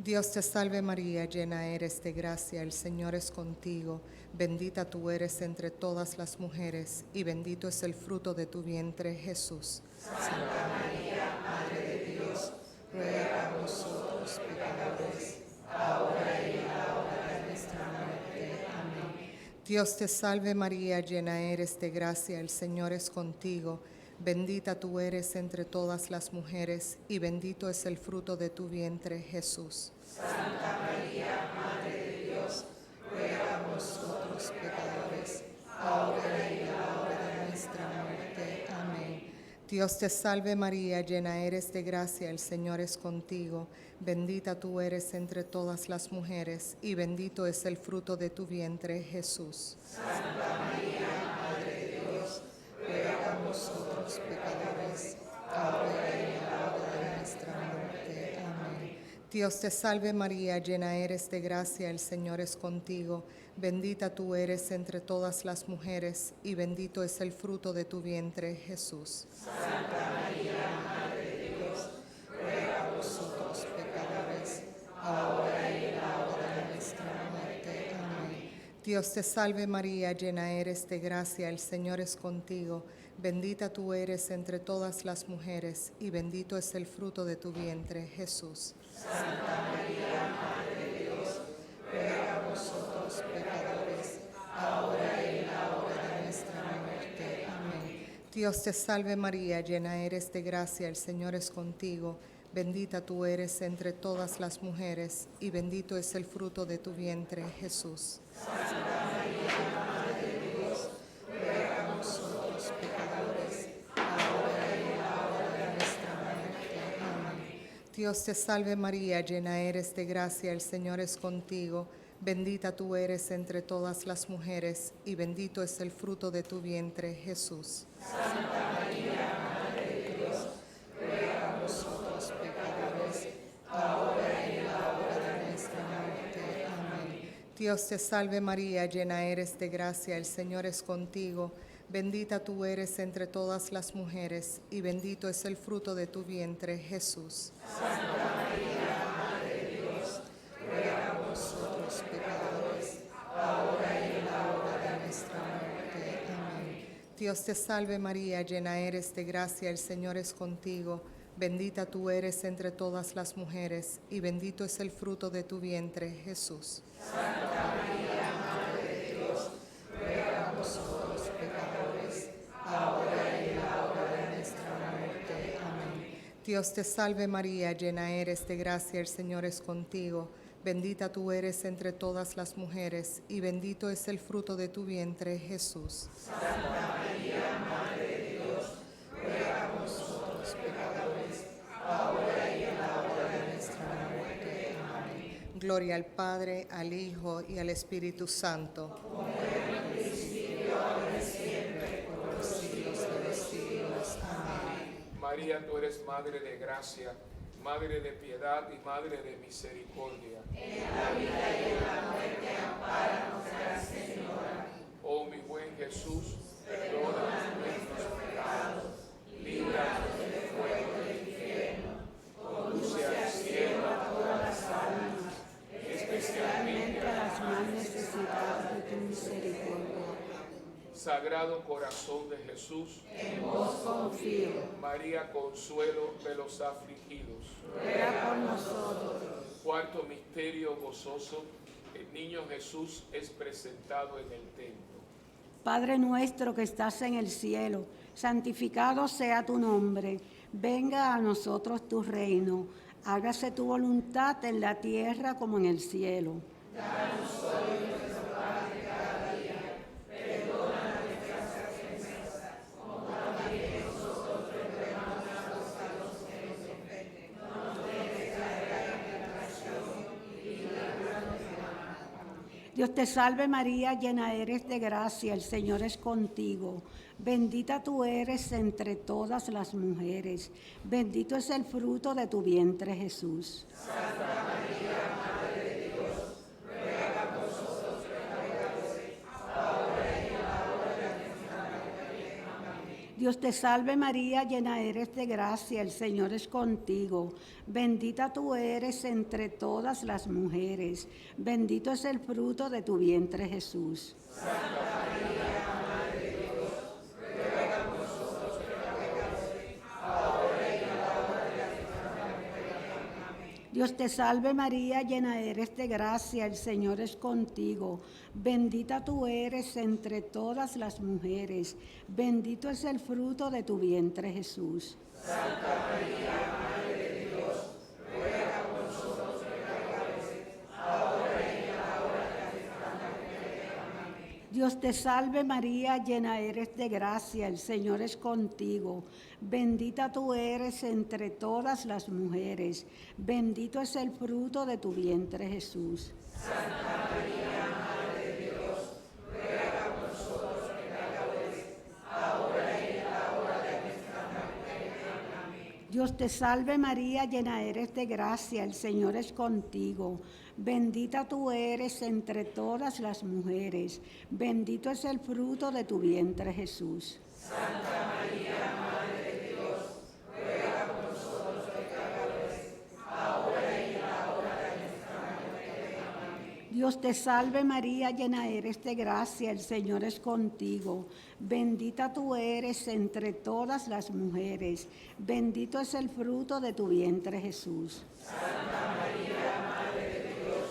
Dios te salve María, llena eres de gracia, el Señor es contigo, bendita tú eres entre todas las mujeres, y bendito es el fruto de tu vientre, Jesús. Santa María, Madre de Dios, ruega por nosotros pecadores, ahora y en la hora de nuestra muerte. Amén. Dios te salve María, llena eres de gracia, el Señor es contigo, bendita tú eres entre todas las mujeres, y bendito es el fruto de tu vientre, Jesús. Santa María, Madre de Dios, ruega por nosotros pecadores, ahora y en la hora de nuestra muerte. Amén. Dios te salve María, llena eres de gracia, el Señor es contigo, bendita tú eres entre todas las mujeres, y bendito es el fruto de tu vientre, Jesús. Santa María, Madre de Dios, ruega por nosotros pecadores, ahora y en la hora de nuestra muerte. Amén. Dios te salve María, llena eres de gracia, el Señor es contigo, bendita tú eres entre todas las mujeres, y bendito es el fruto de tu vientre, Jesús. Santa María, Madre de Dios, ruega por nosotros pecadores, ahora y en la hora de nuestra muerte. Amén. Dios te salve María, llena eres de gracia, el Señor es contigo, bendita tú eres entre todas las mujeres, y bendito es el fruto de tu vientre, Jesús. Santa María, Madre de Dios, ruega por nosotros pecadores, ahora y en la hora de nuestra muerte. Amén. Dios te salve María, llena eres de gracia, el Señor es contigo, bendita tú eres entre todas las mujeres, y bendito es el fruto de tu vientre, Jesús. Santa María, Madre de Dios, ruega por nosotros pecadores, ahora y en la hora de nuestra muerte. Amén. Dios te salve María, llena eres de gracia, el Señor es contigo, bendita tú eres entre todas las mujeres, y bendito es el fruto de tu vientre, Jesús. Santa María, Madre de Dios, ruega por nosotros pecadores, ahora y en la hora de nuestra muerte. Amén. Dios te salve María, llena eres de gracia, el Señor es contigo, bendita tú eres entre todas las mujeres, y bendito es el fruto de tu vientre, Jesús. Santa María, Madre de Dios, ruega por nosotros pecadores, ahora y en la hora de nuestra muerte. Amén. Dios te salve María, llena eres de gracia, el Señor es contigo, bendita tú eres entre todas las mujeres, y bendito es el fruto de tu vientre, Jesús. Santa María, Madre de Dios, ruega por nosotros pecadores, ahora y en la hora de nuestra muerte. Amén. Dios te salve María, llena eres de gracia, el Señor es contigo, bendita tú eres entre todas las mujeres, y bendito es el fruto de tu vientre, Jesús. Santa María, Madre de Dios, ruega por nosotros pecadores, ahora y en la hora de nuestra muerte. Amén. Gloria al Padre, al Hijo y al Espíritu Santo. Como era en el principio, ahora y siempre, por los siglos de los siglos. Amén. María, tú eres Madre de gracia, Madre de piedad y Madre de misericordia. En la vida y en la muerte, ampáranos, Gran Señora. Oh mi buen Jesús, perdona nuestros pecados, líbranos del fuego del infierno, conduce al cielo a todas las almas, especialmente a las más necesitadas de tu misericordia. Sagrado Corazón de Jesús, en vos confío. María, consuelo de los afligidos. Ruega por nosotros. Cuarto misterio gozoso, el niño Jesús es presentado en el templo. Padre nuestro que estás en el cielo, santificado sea tu nombre. Venga a nosotros tu reino. Hágase tu voluntad en la tierra como en el cielo. Danos hoy nuestro pan de cada día. Perdona nuestras ofensas, como también nosotros perdonamos a los que nos ofenden. No nos dejes caer en tentación y líbranos del mal. Dios te salve María, llena eres de gracia, el Señor es contigo. Bendita tú eres entre todas las mujeres. Bendito es el fruto de tu vientre, Jesús. Santa María, Madre de Dios, ruega por nosotros pecadores, ahora y en la hora de nuestra muerte. Amén. Dios te salve María, llena eres de gracia, el Señor es contigo. Bendita tú eres entre todas las mujeres. Bendito es el fruto de tu vientre, Jesús. Dios te salve María, llena eres de gracia, el Señor es contigo. Bendita tú eres entre todas las mujeres. Bendito es el fruto de tu vientre, Jesús. Santa María, Madre de Dios, ruega por nosotros pecadores, ahora y en la hora de nuestra muerte. Amén. Dios te salve María, llena eres de gracia, el Señor es contigo. Bendita tú eres entre todas las mujeres. Bendito es el fruto de tu vientre, Jesús. Santa María, Madre de Dios, ruega por nosotros pecadores, ahora y en la hora de nuestra muerte. Amén. Dios te salve María, llena eres de gracia, el Señor es contigo. Bendita tú eres entre todas las mujeres. Bendito es el fruto de tu vientre, Jesús. Santa María, Madre de Dios, ruega por nosotros pecadores, ahora y en la hora de nuestra muerte. Amén. Dios te salve María, llena eres de gracia, el Señor es contigo. Bendita tú eres entre todas las mujeres. Bendito es el fruto de tu vientre, Jesús. Santa María, Madre de Dios,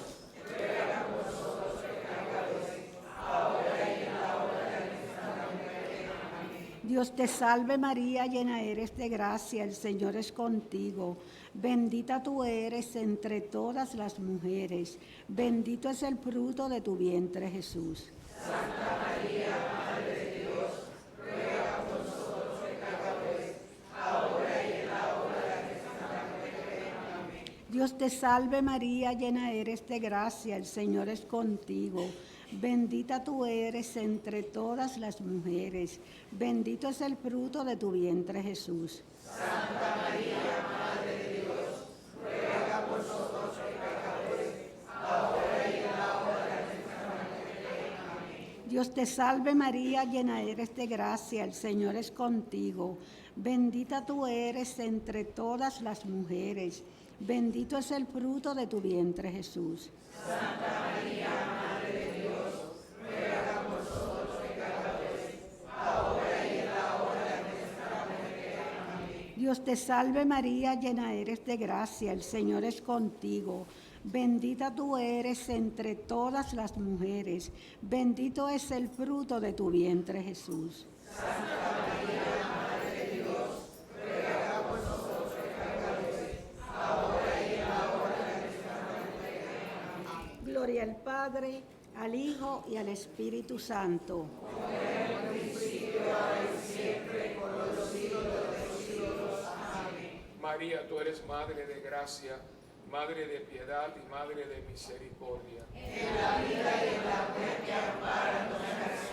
ruega por nosotros pecadores, ahora y en la hora de nuestra muerte. Amén. Dios te salve María, llena eres de gracia, el Señor es contigo. Bendita tú eres entre todas las mujeres. Bendito es el fruto de tu vientre, Jesús. Santa María, Madre de Dios, ruega por nosotros pecadores, ahora y en la hora de nuestra muerte. Amén. Dios te salve María, llena eres de gracia, el Señor es contigo. Bendita tú eres entre todas las mujeres. Bendito es el fruto de tu vientre, Jesús. Santa María, Madre de Dios, ruega por nosotros pecadores, ahora y en la hora de nuestra muerte. Amén. Dios te salve María, llena eres de gracia, el Señor es contigo. Bendita tú eres entre todas las mujeres. Bendito es el fruto de tu vientre, Jesús. Santa María, Madre de Dios, ruega por nosotros pecadores, ahora y en la hora de nuestra muerte. Amén. Dios te salve María, llena eres de gracia, el Señor es contigo. Bendita tú eres entre todas las mujeres. Bendito es el fruto de tu vientre, Jesús. Santa María, Madre de Dios, ruega por nosotros pecadores, ahora y en la hora de nuestra muerte. Amén. Gloria al Padre, al Hijo y al Espíritu Santo. Como era en el principio, ahora y siempre, por los siglos de los siglos. Amén. María, tú eres Madre de gracia, Madre de piedad y Madre de misericordia. En la vida y en la muerte, ampáranos,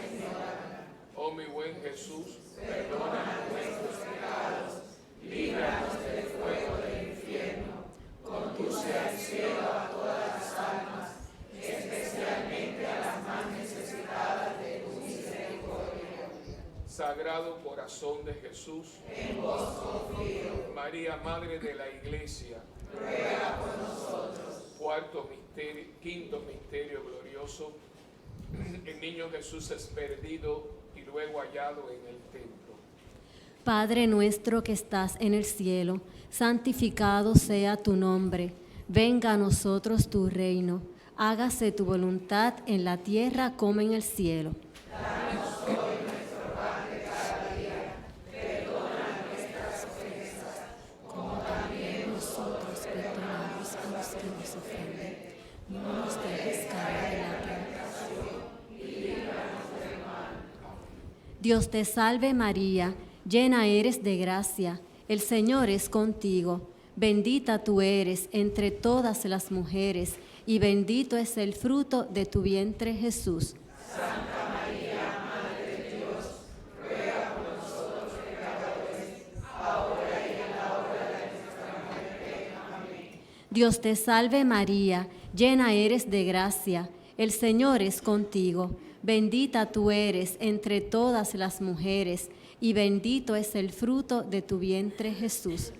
Señora. Oh mi buen Jesús, Perdona nuestros pecados, líbranos del fuego del infierno, conduce al cielo a todas las almas, especialmente a las más necesitadas de tu misericordia. Sagrado Corazón de Jesús, En vos confío, María, Madre de la Iglesia, ruega por nosotros. quinto misterio glorioso, el niño Jesús es perdido y luego hallado en el templo. Padre nuestro que estás en el cielo, santificado sea tu nombre. Venga a nosotros tu reino. Hágase tu voluntad en la tierra como en el cielo. Danos hoy nuestro pan de cada día. Perdona nuestras ofensas, como también nosotros perdonamos a los que nos ofenden. No nos dejes caer en la tentación y líbranos del mal. Dios te salve María, llena eres de gracia. El Señor es contigo. Bendita tú eres entre todas las mujeres, y bendito es el fruto de tu vientre, Jesús. Santa María, Madre de Dios, ruega por nosotros pecadores, ahora y en la hora de nuestra muerte. Amén. Dios te salve María, llena eres de gracia. El Señor es contigo. bendita tú eres entre todas las mujeres, y bendito es el fruto de tu vientre, Jesús.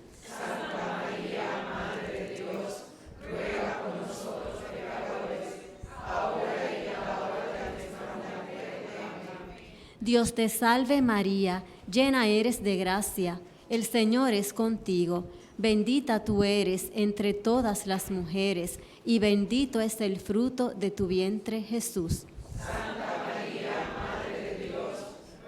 Dios te salve María, llena eres de gracia, el Señor es contigo, bendita tú eres entre todas las mujeres, y bendito es el fruto de tu vientre, Jesús. Santa María, Madre de Dios,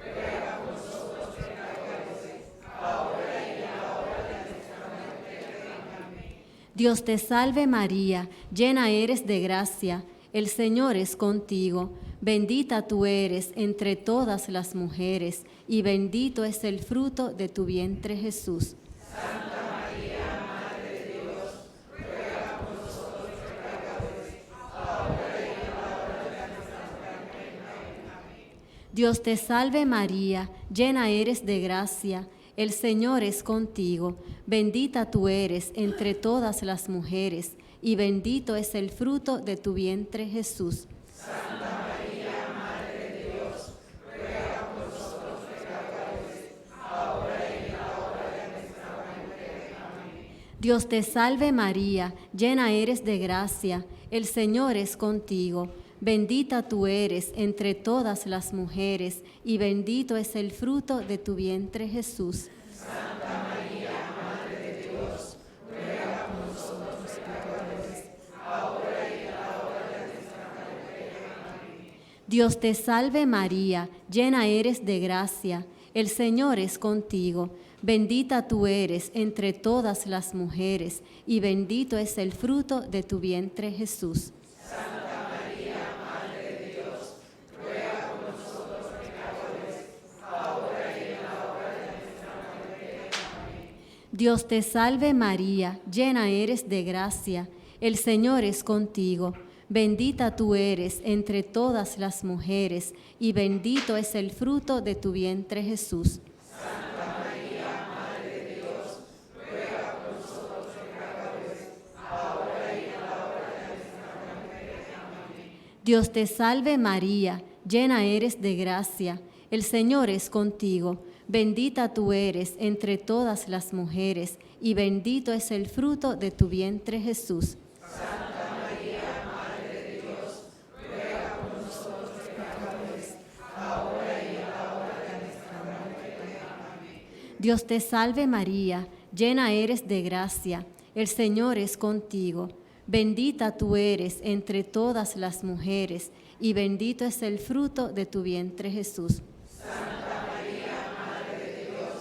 ruega por nosotros pecadores, ahora y en la hora de nuestra muerte. Amén. Dios te salve María, llena eres de gracia, el Señor es contigo, bendita tú eres entre todas las mujeres, y bendito es el fruto de tu vientre, Jesús. Santa María, Madre de Dios, ruega por nosotros pecadores, ahora y en la hora de nuestra muerte. Amén. Dios te salve María, llena eres de gracia, el Señor es contigo, bendita tú eres entre todas las mujeres, y bendito es el fruto de tu vientre, Jesús. Santa María, Madre de Dios, ruega por nosotros pecadores, ahora y en la hora de nuestra muerte. Amén. Dios te salve María, llena eres de gracia, el Señor es contigo, bendita tú eres entre todas las mujeres, y bendito es el fruto de tu vientre, Jesús. Santa María, Madre de Dios, ruega por nosotros pecadores, ahora y en la hora de nuestra muerte. Amén. Dios te salve María, llena eres de gracia, el Señor es contigo, bendita tú eres entre todas las mujeres, y bendito es el fruto de tu vientre, Jesús. Santa María, Madre de Dios, ruega por nosotros pecadores, ahora y en la hora de nuestra muerte. Amén. Dios te salve María, llena eres de gracia, el Señor es contigo, bendita tú eres entre todas las mujeres, y bendito es el fruto de tu vientre, Jesús. Santa María, Madre de Dios, ruega por nosotros pecadores, ahora y en la hora de nuestra muerte. Amén. Dios te salve María, llena eres de gracia, el Señor es contigo, bendita tú eres entre todas las mujeres, y bendito es el fruto de tu vientre, Jesús. Santa María, Madre de Dios, ruega por nosotros pecadores, ahora y en la hora de nuestra muerte. Amén. Dios te salve María, llena eres de gracia, el Señor es contigo, bendita tú eres entre todas las mujeres, y bendito es el fruto de tu vientre, Jesús. Santa María, Madre de Dios,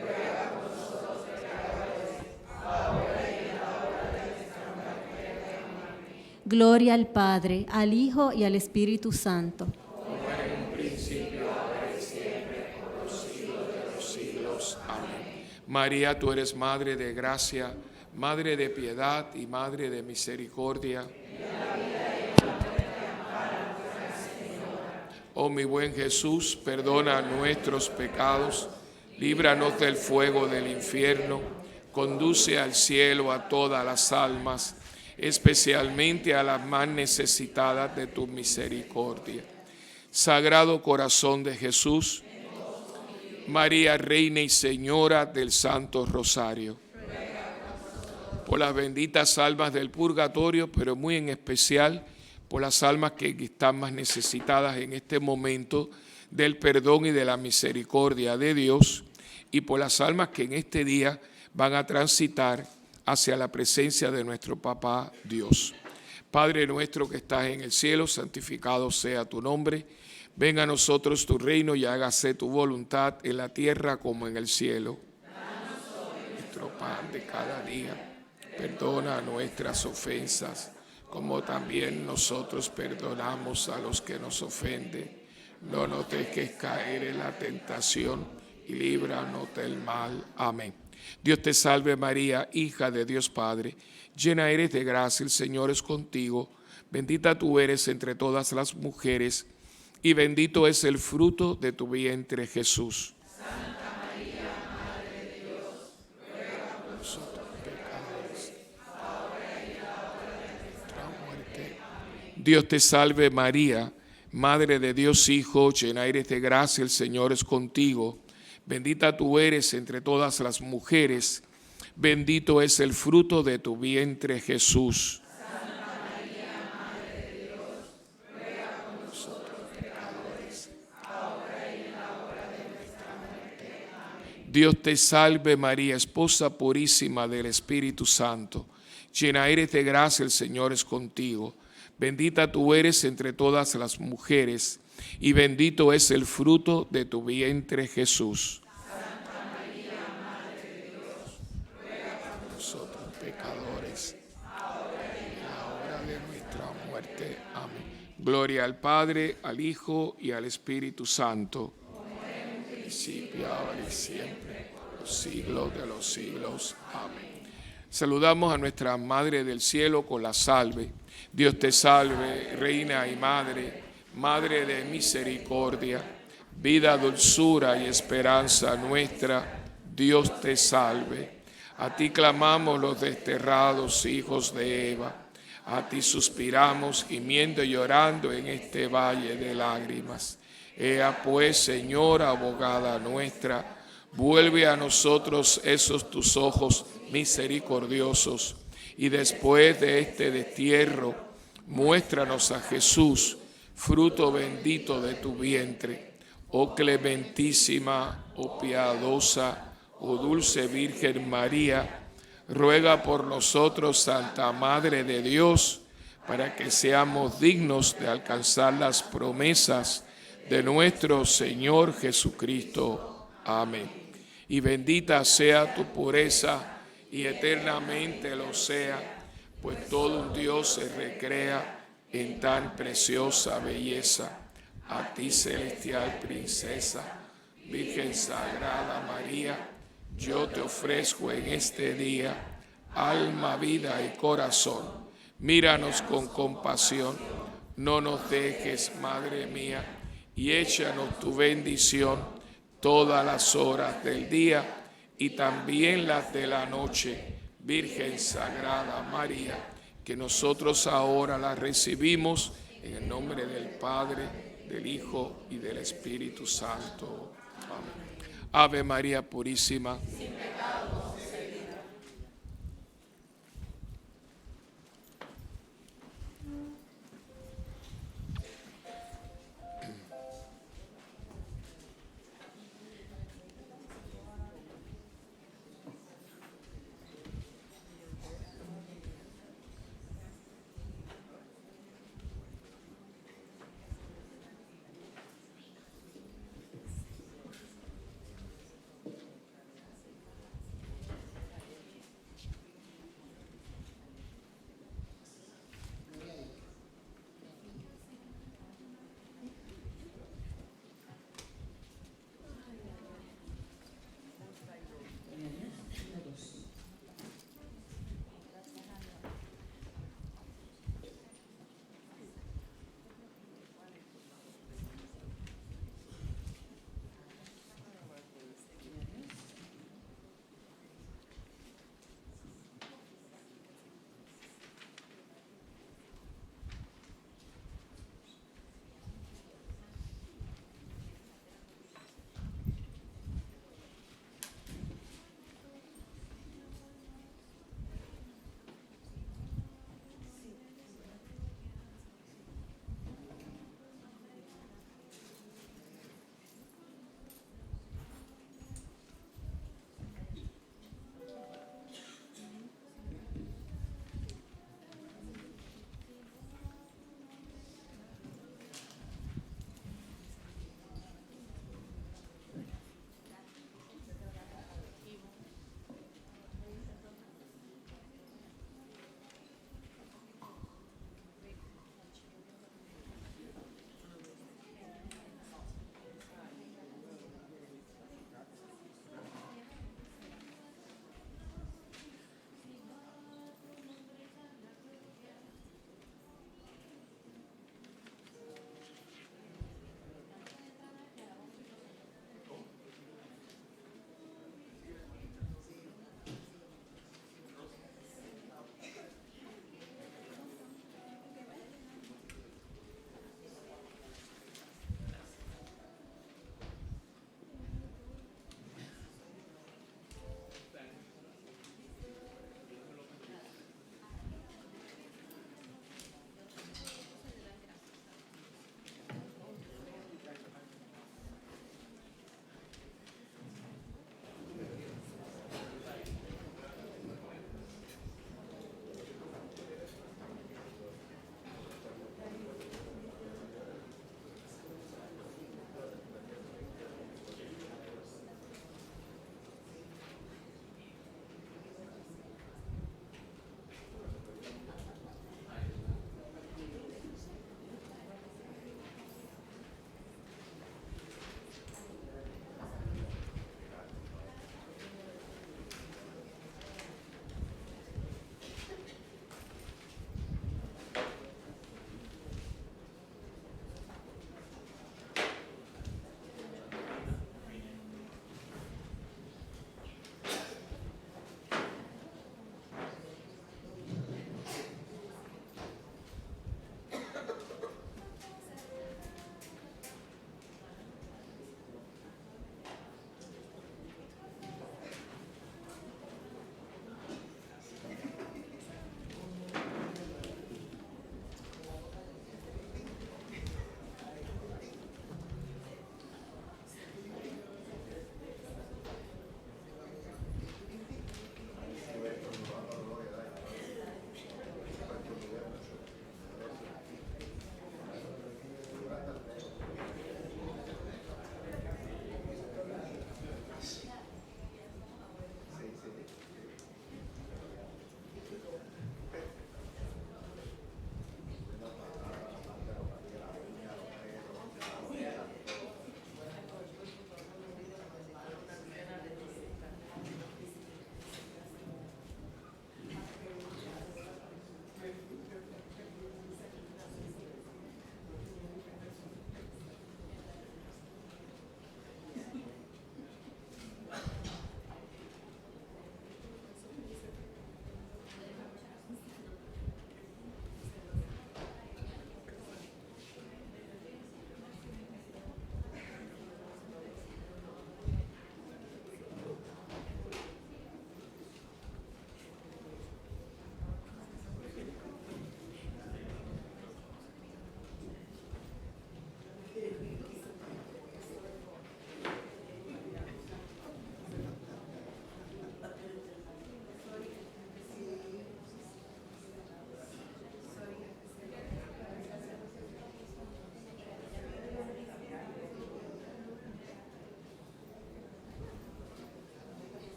ruega por nosotros pecadores, ahora y en la hora de nuestra muerte. Amén. Gloria al Padre, al Hijo y al Espíritu Santo. Como era en un principio, ahora y siempre, por los siglos de los siglos. Amén. María, tú eres Madre de gracia, Madre de piedad y Madre de misericordia. Oh mi buen Jesús, perdona nuestros pecados, líbranos del fuego del infierno, conduce al cielo a todas las almas, especialmente a las más necesitadas de tu misericordia. Sagrado Corazón de Jesús, María, Reina y Señora del Santo Rosario, por las benditas almas del purgatorio, pero muy en especial por las almas que están más necesitadas en este momento del perdón y de la misericordia de Dios, y por las almas que en este día van a transitar hacia la presencia de nuestro Papá Dios. Padre nuestro que estás en el cielo, santificado sea tu nombre. Venga a nosotros tu reino y hágase tu voluntad en la tierra como en el cielo. Nuestro pan de cada día. Perdona nuestras ofensas, como también nosotros perdonamos a los que nos ofenden. No nos dejes caer en la tentación y líbranos del mal. Amén. Dios te salve María, hija de Dios Padre, llena eres de gracia, el Señor es contigo, bendita tú eres entre todas las mujeres, y bendito es el fruto de tu vientre, Jesús. Santa María, Madre de Dios, ruega por Nosotros pecadores, ahora y en la hora de nuestra nuestra muerte. Dios te salve María, Madre de Dios Hijo, llena eres de gracia, el Señor es contigo. Bendita tú eres entre todas las mujeres, bendito es el fruto de tu vientre, Jesús. Santa María, Madre de Dios, ruega por nosotros pecadores, ahora y en la hora de nuestra muerte. Amén. Dios te salve María, esposa purísima del Espíritu Santo. Llena eres de gracia, el Señor es contigo. Bendita tú eres entre todas las mujeres, y bendito es el fruto de tu vientre, Jesús. Santa María, Madre de Dios, ruega por Nosotros pecadores, ahora y en la hora de nuestra muerte. Amén. Gloria al Padre, al Hijo y al Espíritu Santo. Como en un principio, ahora y siempre, por los siglos de los siglos. Amén. Saludamos a nuestra Madre del Cielo con la salve. Dios te salve, Reina y Madre, Madre de misericordia, vida, dulzura y esperanza nuestra. Dios te salve. A ti clamamos los desterrados hijos de Eva. A ti suspiramos, gimiendo y llorando en este valle de lágrimas. Ea pues, Señora, abogada nuestra, vuelve a nosotros esos tus ojos misericordiosos, y después de este destierro, muéstranos a Jesús, fruto bendito de tu vientre. Oh clementísima, oh piadosa, oh dulce Virgen María, ruega por nosotros, Santa Madre de Dios, para que seamos dignos de alcanzar las promesas de nuestro Señor Jesucristo. Amén. Y bendita sea tu pureza, y eternamente lo sea, pues todo un Dios se recrea en tan preciosa belleza. A ti, celestial princesa, Virgen Sagrada María, yo te ofrezco en este día alma, vida y corazón. Míranos con compasión, no nos dejes, Madre mía, y échanos tu bendición todas las horas del día y también las de la noche. Virgen Sagrada María, que nosotros ahora la recibimos en el nombre del Padre, del Hijo y del Espíritu Santo. Amén. Ave María Purísima.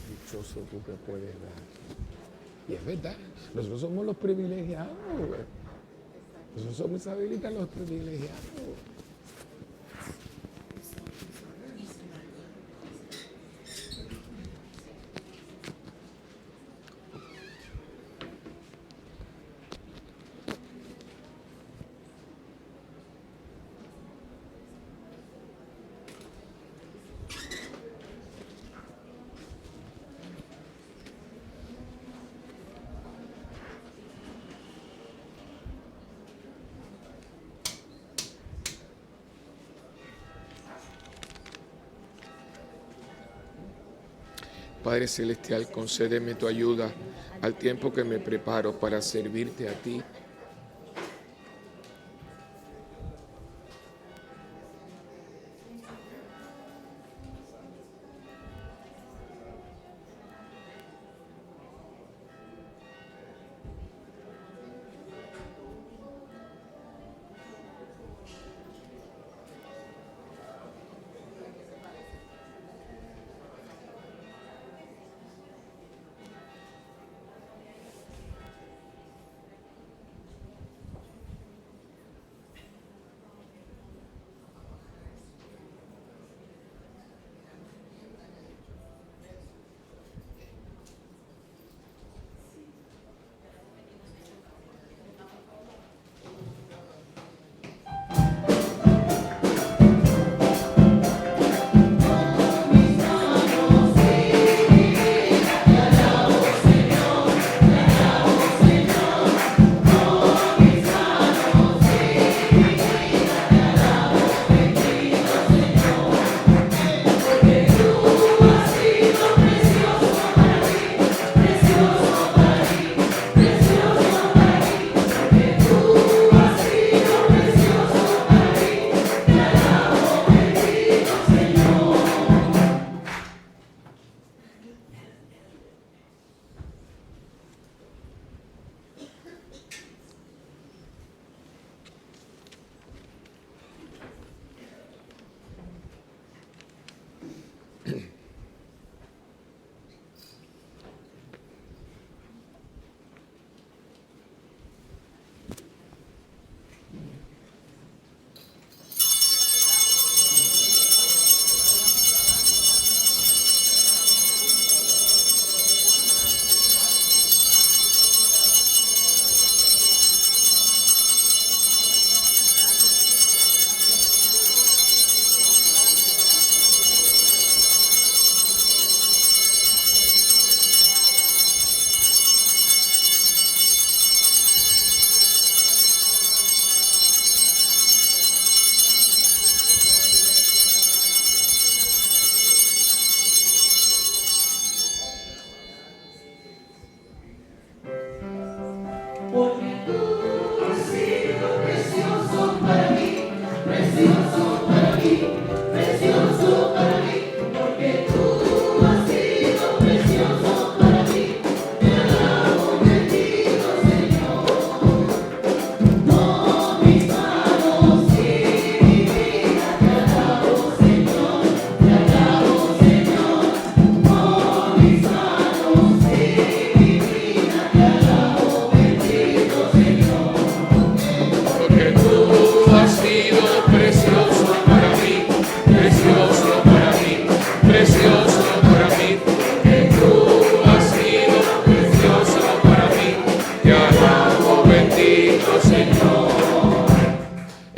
Dichoso tú que puedes dar. Y es verdad, nosotros somos los privilegiados. Nosotros somos, Isabelita, los privilegiados. Padre Celestial, concédeme tu ayuda al tiempo que me preparo para servirte a ti.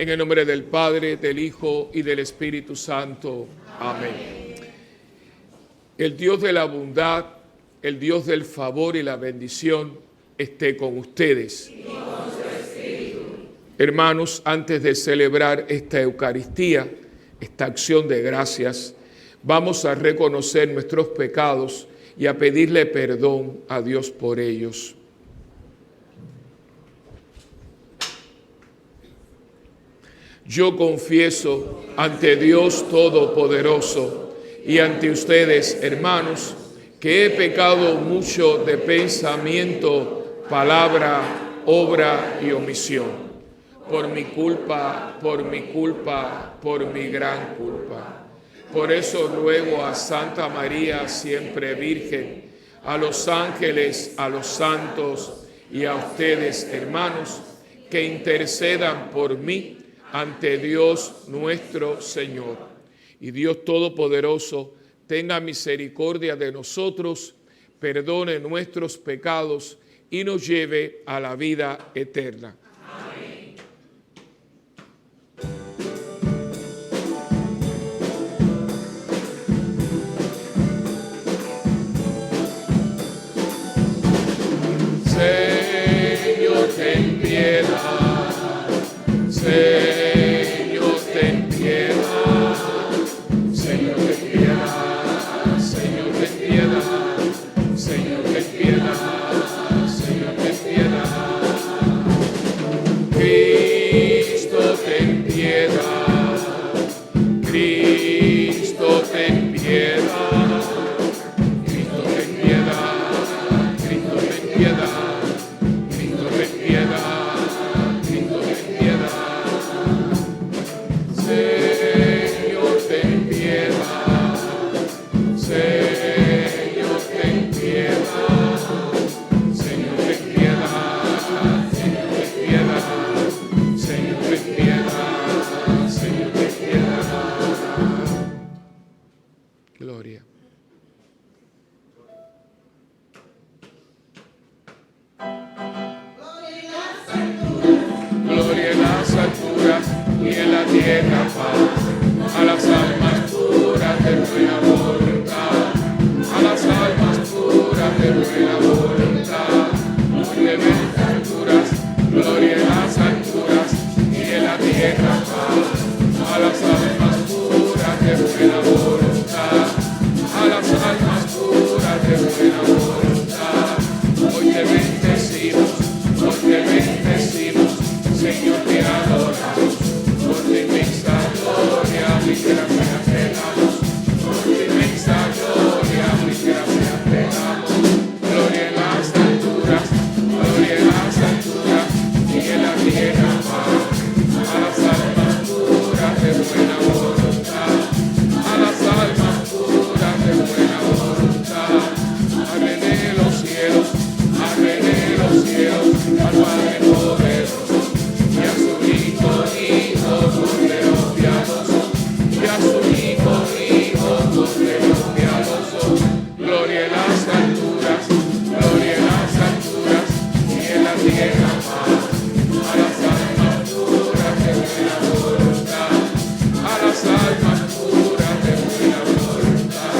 En el nombre del Padre, del Hijo y del Espíritu Santo. Amén. El Dios de la bondad, el Dios del favor y la bendición esté con ustedes. Y con su espíritu. Hermanos, antes de celebrar esta Eucaristía, esta acción de gracias, vamos a reconocer nuestros pecados y a pedirle perdón a Dios por ellos. Yo confieso ante Dios Todopoderoso y ante ustedes, hermanos, que he pecado mucho de pensamiento, palabra, obra y omisión. por mi culpa, por mi culpa, por mi gran culpa. Por eso ruego a Santa María, siempre Virgen, a los ángeles, a los santos y a ustedes, hermanos, que intercedan por mí ante Dios nuestro Señor. Y Dios Todopoderoso tenga misericordia de nosotros, perdone nuestros pecados y nos lleve a la vida eterna. Señor, ten piedad. Señor, ten piedad. Señor, ten piedad. Señor, ten piedad. Señor, ten piedad. Señor, ten piedad. Cristo, ten piedad. Cristo, ten piedad. Cristo, ten piedad. Cristo, ten piedad. Gloria. Gloria en las alturas y en la tierra paz, a las almas puras de buena voluntad, a las almas puras de buena voluntad. Gloria en las alturas, gloria en las alturas y en la tierra paz, a las almas puras de buena voluntad, a las almas puras de buena voluntad. Hoy te bendecimos, hoy te bendecimos, Señor, te adoramos, por tu inmensa gloria, mi gracia te damos, por tu inmensa gloria, mi gracia te damos. Gloria en las alturas, gloria en las alturas, y en la tierra paz, a las almas puras de buena voluntad, a las almas puras de buena voluntad. Arde de los cielos, arde de los cielos, al Padre poderoso, y a su Hijo, Cordero piadoso, y a su Hijo, Cordero piadoso. Gloria en las alturas, gloria en las alturas, y en la tierra paz, a las almas puras de buena voluntad, a las almas puras de buena voluntad.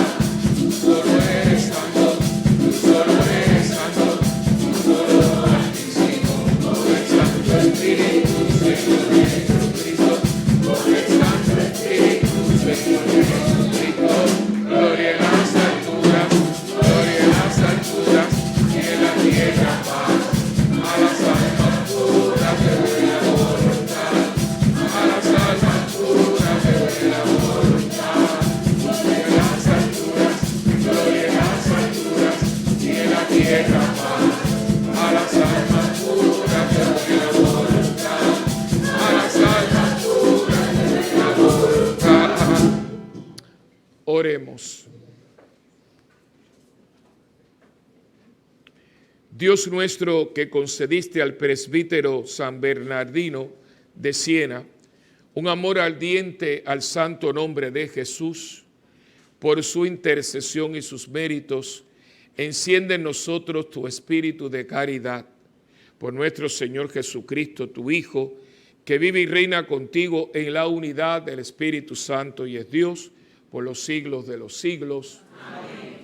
Tú solo eres santo, tú solo eres santo, tú solo altísimo, por el Santo Espíritu, Señor Jesucristo, por el Santo Espíritu, Señor Jesucristo. Gloria en las alturas, gloria en las alturas, y en la tierra paz, a las almas puras de buena voluntad, a las almas puras de buena voluntad. Gloria en las alturas, gloria en las alturas, y en la tierra paz, a las almas puras de buena voluntad, a las almas puras de buena voluntad. Oremos. Dios nuestro, que concediste al presbítero San Bernardino de Siena un amor ardiente al santo nombre de Jesús, por su intercesión y sus méritos, enciende en nosotros tu espíritu de caridad. Por nuestro Señor Jesucristo, tu Hijo, que vive y reina contigo en la unidad del Espíritu Santo y es Dios por los siglos de los siglos. Amén.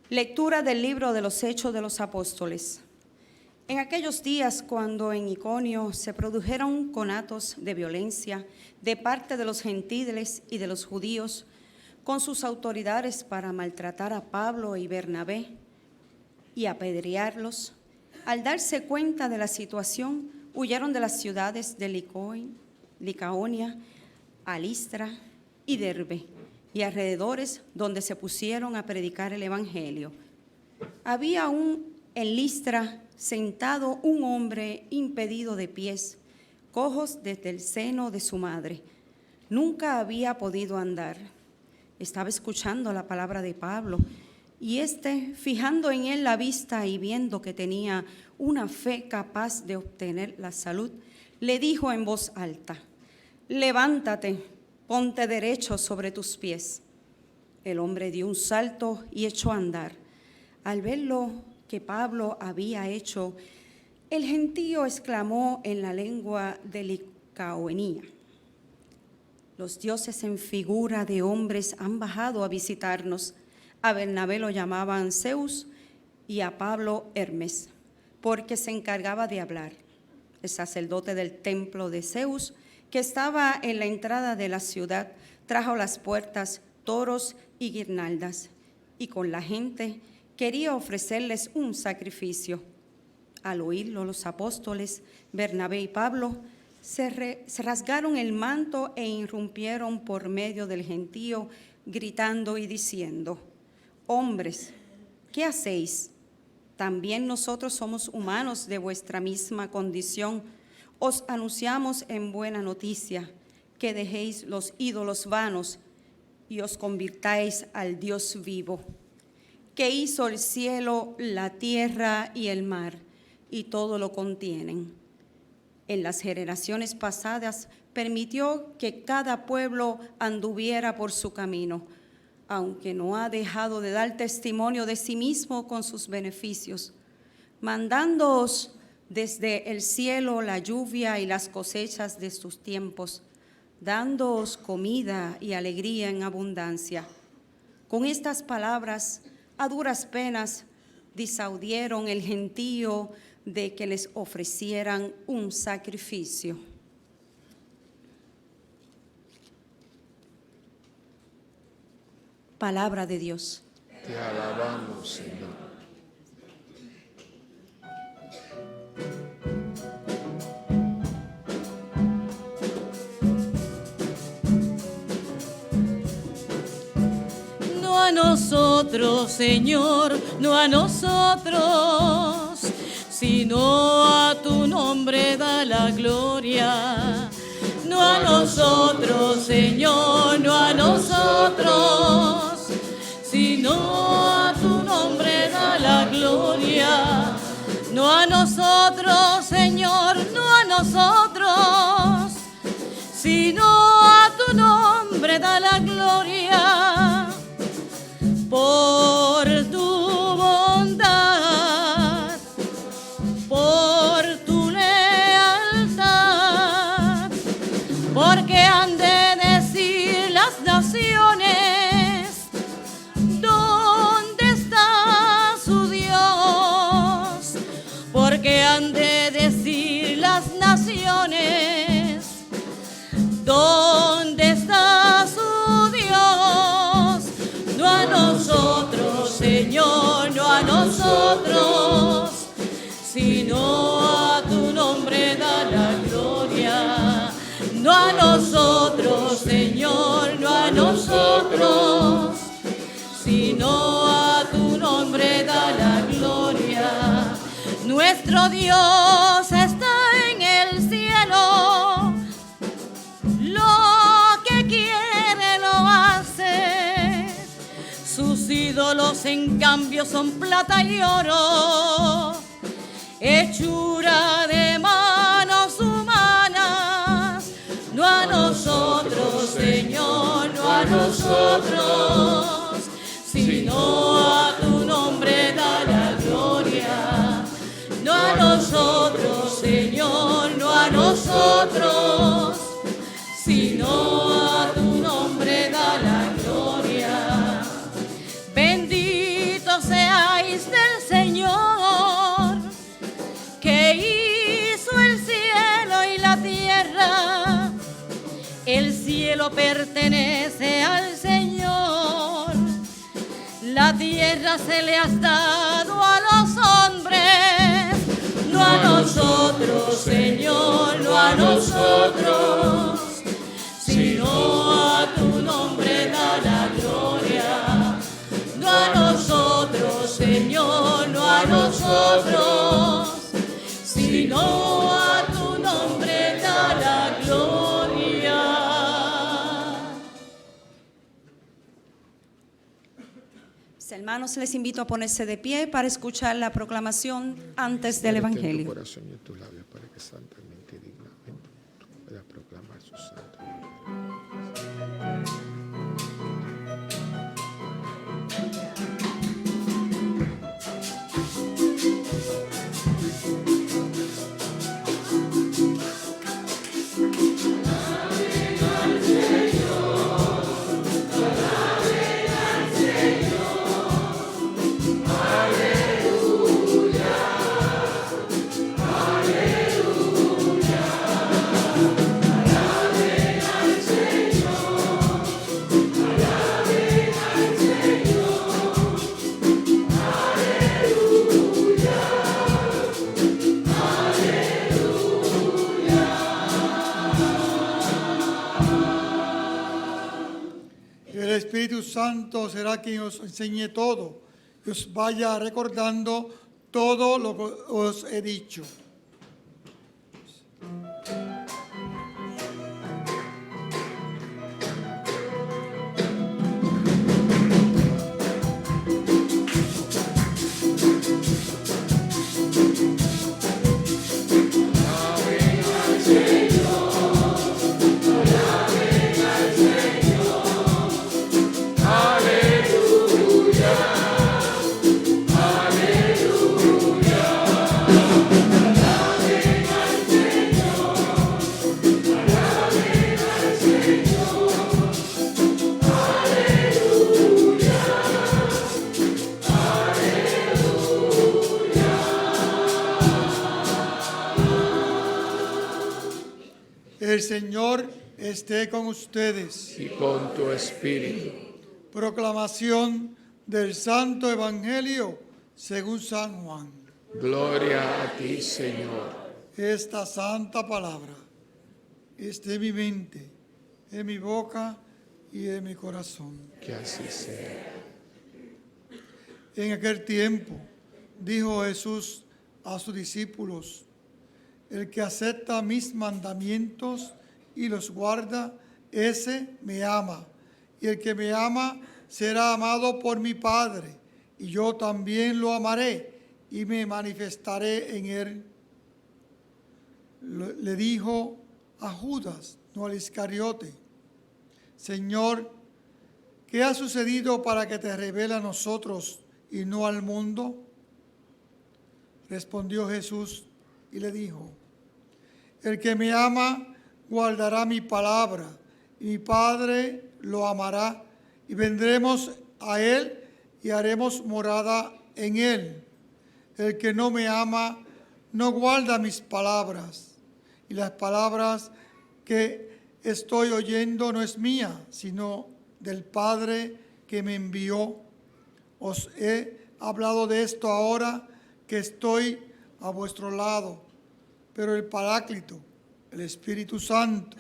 Lectura del libro de los Hechos de los Apóstoles. En aquellos días, cuando en Iconio se produjeron conatos de violencia de parte de los gentiles y de los judíos con sus autoridades para maltratar a Pablo y Bernabé y apedrearlos, al darse cuenta de la situación, huyeron de las ciudades de Licaonia, a Listra y Derbe y alrededores, donde se pusieron a predicar el evangelio. Había en Listra sentado un hombre impedido de pies, cojos desde el seno de su madre. Nunca había podido andar. Estaba escuchando la palabra de Pablo, y fijando en él la vista y viendo que tenía una fe capaz de obtener la salud, le dijo en voz alta: levántate, ponte derecho sobre tus pies. El hombre dio un salto y echó a andar. Al ver lo que Pablo había hecho, el gentío exclamó en la lengua de Licaonía: los dioses en figura de hombres han bajado a visitarnos. A Bernabé lo llamaban Zeus y a Pablo Hermes, porque se encargaba de hablar. El sacerdote del templo de Zeus, que estaba en la entrada de la ciudad, trajo a las puertas toros y guirnaldas, y con la gente quería ofrecerles un sacrificio. Al oírlo, los apóstoles Bernabé y Pablo se rasgaron el manto e irrumpieron por medio del gentío, gritando y diciendo: hombres, ¿qué hacéis? También nosotros somos humanos de vuestra misma condición. Os anunciamos en buena noticia que dejéis los ídolos vanos y os convirtáis al Dios vivo, que hizo el cielo, la tierra y el mar, y todo lo contienen. En las generaciones pasadas permitió que cada pueblo anduviera por su camino, aunque no ha dejado de dar testimonio de sí mismo con sus beneficios, mandándoos desde el cielo la lluvia y las cosechas de sus tiempos, dándoos comida y alegría en abundancia. Con estas palabras, a duras penas, disuadieron el gentío de que les ofrecieran un sacrificio. Palabra de Dios. Te alabamos, Señor. No a nosotros, Señor, no a nosotros, sino a tu nombre da la gloria. No a nosotros, Señor, no a nosotros, sino a tu nombre da la gloria. No a nosotros, Señor, no a nosotros, sino a tu nombre da la gloria. Por tu bondad, por tu lealtad, porque han de decir las naciones, ¿dónde está su Dios? Porque han de decir las naciones, ¿dónde está su Dios? No a nosotros, Señor, no a nosotros, sino a tu nombre da la gloria. No a nosotros, Señor, no a nosotros, sino a tu nombre da la gloria. Nuestro Dios está en el cielo, lo que quiere lo hace. Sus ídolos en cambio son plata y oro, hechura de manos humanas. No a nosotros, Señor, no a nosotros, sino a tu nombre da la gloria. No a nosotros, Señor, no a nosotros, sino a tu nombre da la gloria. Bendito seáis del Señor, que cielo pertenece al Señor. La tierra se le has dado a los hombres, no a nosotros, Señor, no a nosotros, sino a tu nombre da la gloria. No a nosotros, Señor, no a nosotros, sino a tu nombre da la gloria. Hermanos, les invito a ponerse de pie para escuchar la proclamación antes del Evangelio. Tu corazón y tus labios para que santamente y dignamente tú puedas proclamar su santo nombre. El Espíritu Santo será quien os enseñe todo y os vaya recordando todo lo que os he dicho. El Señor esté con ustedes. Y con tu espíritu. Proclamación del Santo Evangelio según San Juan. Gloria a ti, Señor. Esta santa palabra esté en mi mente, en mi boca y en mi corazón. Que así sea. En aquel tiempo dijo Jesús a sus discípulos: el que acepta mis mandamientos y los guarda, ese me ama. Y el que me ama será amado por mi Padre, y yo también lo amaré y me manifestaré en él. Le dijo a Judas, no al Iscariote: Señor, ¿qué ha sucedido para que te revele a nosotros y no al mundo? Respondió Jesús y le dijo: el que me ama guardará mi palabra, y mi Padre lo amará, y vendremos a él y haremos morada en él. El que no me ama no guarda mis palabras, y las palabras que estoy oyendo no es mía, sino del Padre que me envió. Os he hablado de esto ahora que estoy a vuestro lado. Pero el Paráclito, el Espíritu Santo,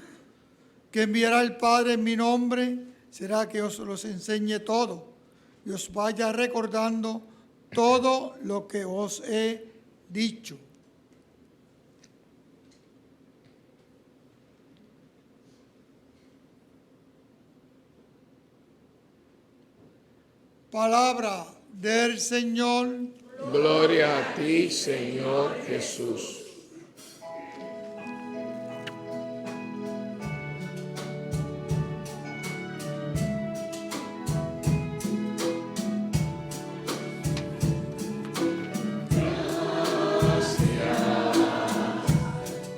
que enviará el Padre en mi nombre, será que os los enseñe todo y os vaya recordando todo lo que os he dicho. Palabra del Señor. Gloria a ti, Señor Jesús.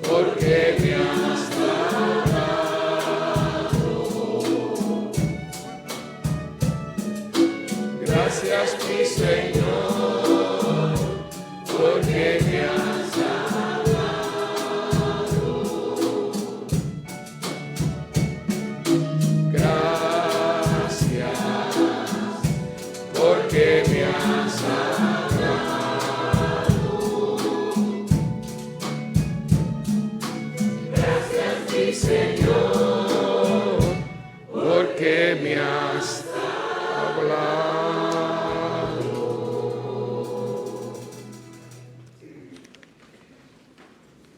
Porque me has dado. Gracias, mi Señor, porque me has dado.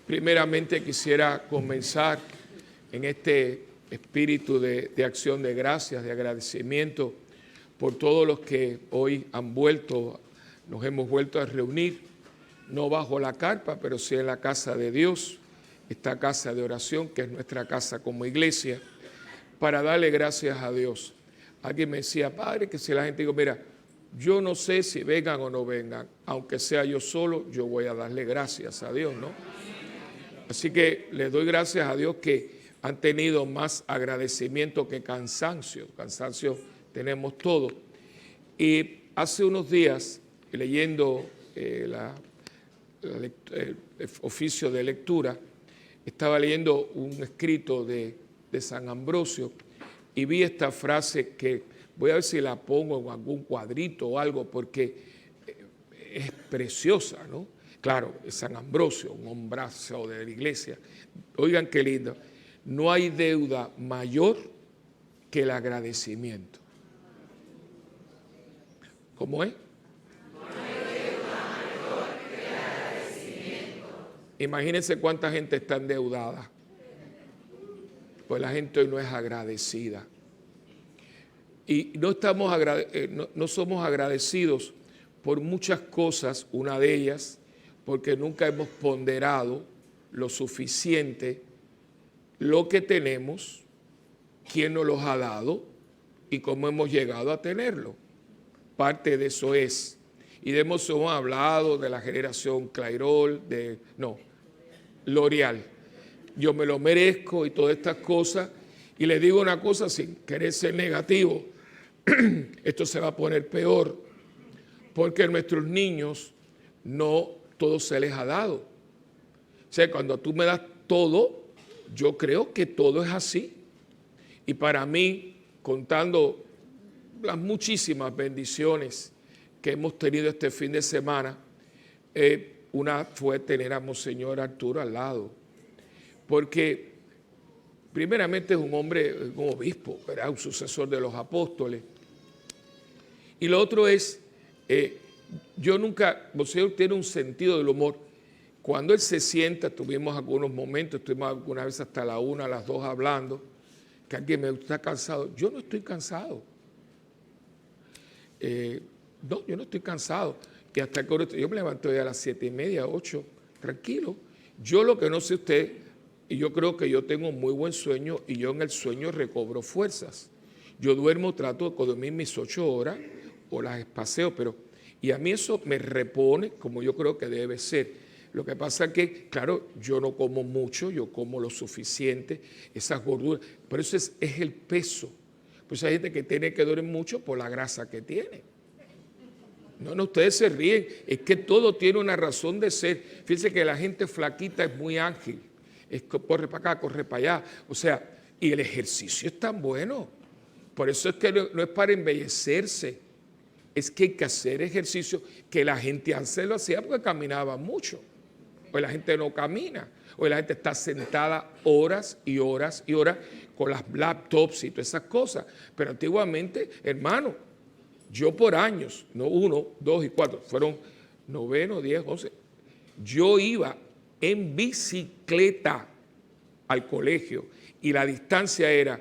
Primeramente quisiera comenzar en este espíritu de acción de gracias, de agradecimiento por todos los que hoy nos hemos vuelto a reunir, no bajo la carpa, pero sí en la casa de Dios, esta casa de oración que es nuestra casa como iglesia, para darle gracias a Dios. Alguien me decía, padre, que si la gente digo, mira, yo no sé si vengan o no vengan, aunque sea yo solo, yo voy a darle gracias a Dios, ¿no? Así que le doy gracias a Dios que han tenido más agradecimiento que cansancio. Cansancio tenemos todo. Y hace unos días, leyendo el oficio de lectura, estaba leyendo un escrito de San Ambrosio y vi esta frase que voy a ver si la pongo en algún cuadrito o algo, porque es preciosa, ¿no? Claro, es San Ambrosio, un hombrazo de la iglesia. Oigan qué lindo. No hay deuda mayor que el agradecimiento. ¿Cómo es? No hay deuda mayor que el agradecimiento. Imagínense cuánta gente está endeudada. Pues la gente hoy no es agradecida. Y no somos agradecidos por muchas cosas, una de ellas, porque nunca hemos ponderado lo suficiente lo que tenemos, quién nos los ha dado y cómo hemos llegado a tenerlo. Parte de eso es. Y hemos hablado de la generación Clairol, L'Oreal. Yo me lo merezco y todas estas cosas. Y les digo una cosa sin querer ser negativo. Esto se va a poner peor porque a nuestros niños no todo se les ha dado. O sea, cuando tú me das todo, yo creo que todo es así. Y para mí, contando las muchísimas bendiciones que hemos tenido este fin de semana, una fue tener a Monseñor Arturo al lado. Porque primeramente es un hombre, un obispo, ¿verdad? Un sucesor de los apóstoles. Y lo otro es, Monseñor tiene un sentido del humor. Cuando él se sienta, tuvimos algunos momentos, estuvimos algunas veces hasta la 1, a las 2 hablando, que alguien me está cansado. Yo no estoy cansado. No, yo no estoy cansado. Y hasta que yo me levanto ya a las 7:30, 8, tranquilo. Yo lo que no sé usted, y yo creo que yo tengo muy buen sueño y yo en el sueño recobro fuerzas. Yo duermo, trato de dormir mis 8 horas o las espaceo, y a mí eso me repone como yo creo que debe ser. Lo que pasa es que, claro, yo no como mucho, yo como lo suficiente, esas gorduras, pero eso es el peso. Pues hay gente que tiene que dormir mucho por la grasa que tiene. No, ustedes se ríen, es que todo tiene una razón de ser. Fíjense que la gente flaquita es muy ágil, corre para acá, corre para allá, o sea, y el ejercicio es tan bueno. Por eso es que no es para embellecerse, es que hay que hacer ejercicio, que la gente antes lo hacía porque caminaba mucho. Hoy la gente no camina, hoy la gente está sentada horas y horas y horas con las laptops y todas esas cosas. Pero antiguamente, hermano, yo por años, no 1, 2 y 4, fueron 9, 10, 11, yo iba en bicicleta al colegio y la distancia era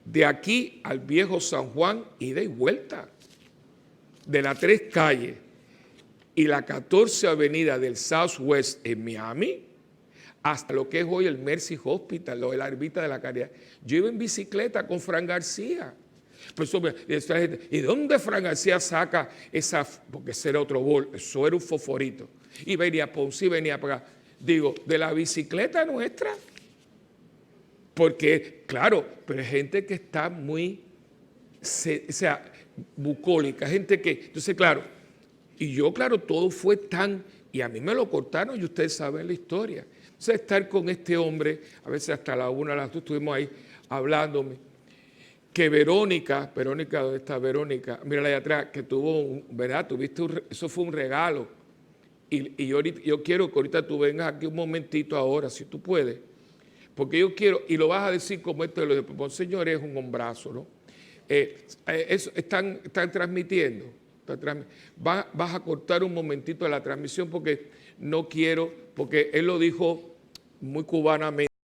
de aquí al viejo San Juan, ida y vuelta, de las 3 calles y la 14 avenida del Southwest en Miami, hasta lo que es hoy el Mercy Hospital, lo de la Ermita de la Caridad. Yo iba en bicicleta con Fran García. Por eso, ¿y dónde Fran García saca esa? Porque ese era otro bol, eso era un fosforito. Y venía Ponce y venía para acá. Digo, de la bicicleta nuestra. Porque, claro, pero hay gente que está muy, bucólica, gente que, entonces, claro, y yo, claro, todo fue tan, y a mí me lo cortaron y ustedes saben la historia. Entonces, estar con este hombre, a veces hasta la 1, a las 2, estuvimos ahí hablándome, que Verónica, ¿dónde está Verónica? Mírala ahí atrás, que tuvo, ¿verdad? Eso fue un regalo. Y yo quiero que ahorita tú vengas aquí un momentito ahora, si tú puedes, porque yo quiero, y lo vas a decir como esto, Monseñor es un hombrazo, ¿no? Están transmitiendo. Vas a cortar un momentito de la transmisión porque no quiero, porque él lo dijo muy cubanamente.